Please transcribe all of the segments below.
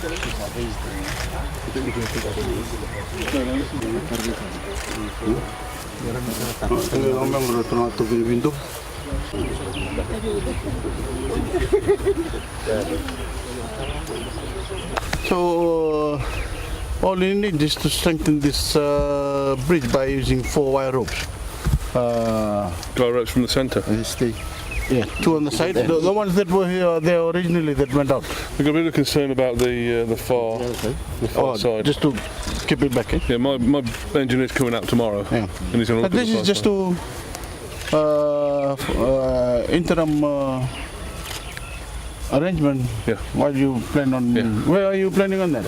So all you need is to strengthen this bridge by using 4 wire ropes. Dry ropes from the centre. Yeah, 2 on the side. The ones that were here there originally that went out. We've got a bit of concern about the far side. Just to keep it back in. Yeah, my engineer's coming out tomorrow. Yeah. And he's going to look But at this is just to interim arrangement. Yeah. While you plan on, where are you planning on that?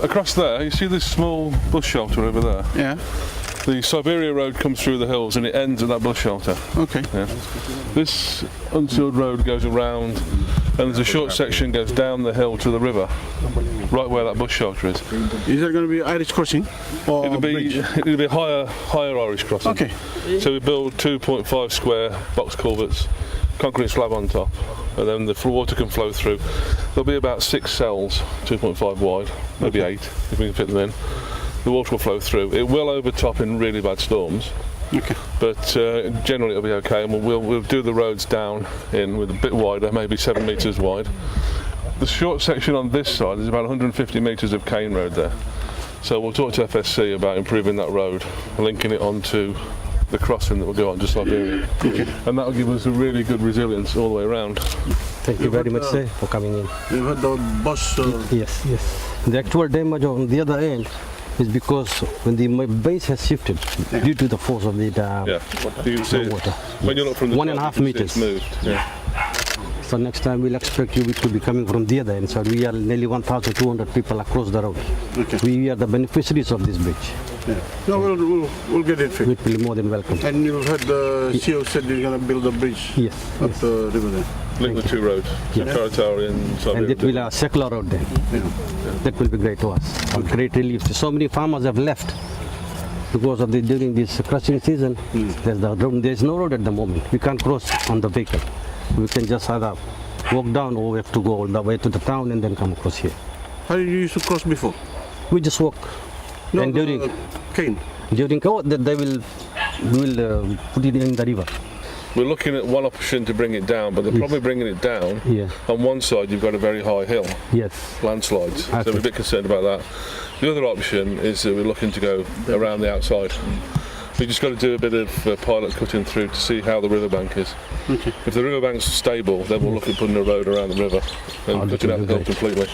Across there, you see this small bush shelter over there? Yeah. The Siberia Road comes through the hills and it ends at that bush shelter. Okay. Yeah. This unsealed road goes around and there's a short section goes down the hill to the river, right where that bush shelter is. Is there going to be Irish crossing? Or it'll be higher Irish crossing. Okay. So we build 2.5 square box culverts, concrete slab on top, and then the water can flow through. There'll be about 6 cells, 2.5 wide, maybe 8 if we can fit them in. The water will flow through. It will overtop in really bad storms, but generally it'll be okay, and we'll do the roads down in with a bit wider, maybe 7 metres wide. The short section on this side is about 150 metres of cane road there. So we'll talk to FSC about improving that road, linking it onto the crossing that will go on to Siberia. And that will give us a really good resilience all the way around. Thank you very much, sir, for coming in. You had the bus. Yes. The actual damage on the other end is because when the base has shifted due to the force of the you can see water. When you look from the 1.5 meters. It's moved. Yeah. So next time we'll expect you to be coming from the other end. So we are nearly 1,200 people across the road. We are the beneficiaries of this bridge. No, we'll get it fixed. It will be more than welcome. And you've heard the CEO said you're going to build a bridge up the river there. Link the 2 roads, Korotari and Siberia. And that will be a secular road then. That will be great to us. A great relief. So many farmers have left because of during this crushing season. There's no road at the moment. We can't cross on the vehicle. We can just either walk down or we have to go all the way to the town and then come across here. How did you used to cross before? We just walk. No, and during cane. we will put it in the river. We're looking at one option to bring it down, but the problem with bringing it down, on one side you've got a very high hill, landslides, so we're a bit concerned about that. The other option is that we're looking to go around the outside. We just got to do a bit of pilot cutting through to see how the riverbank is. If the riverbank's stable, then we'll look at putting a road around the river and cutting out the hill completely.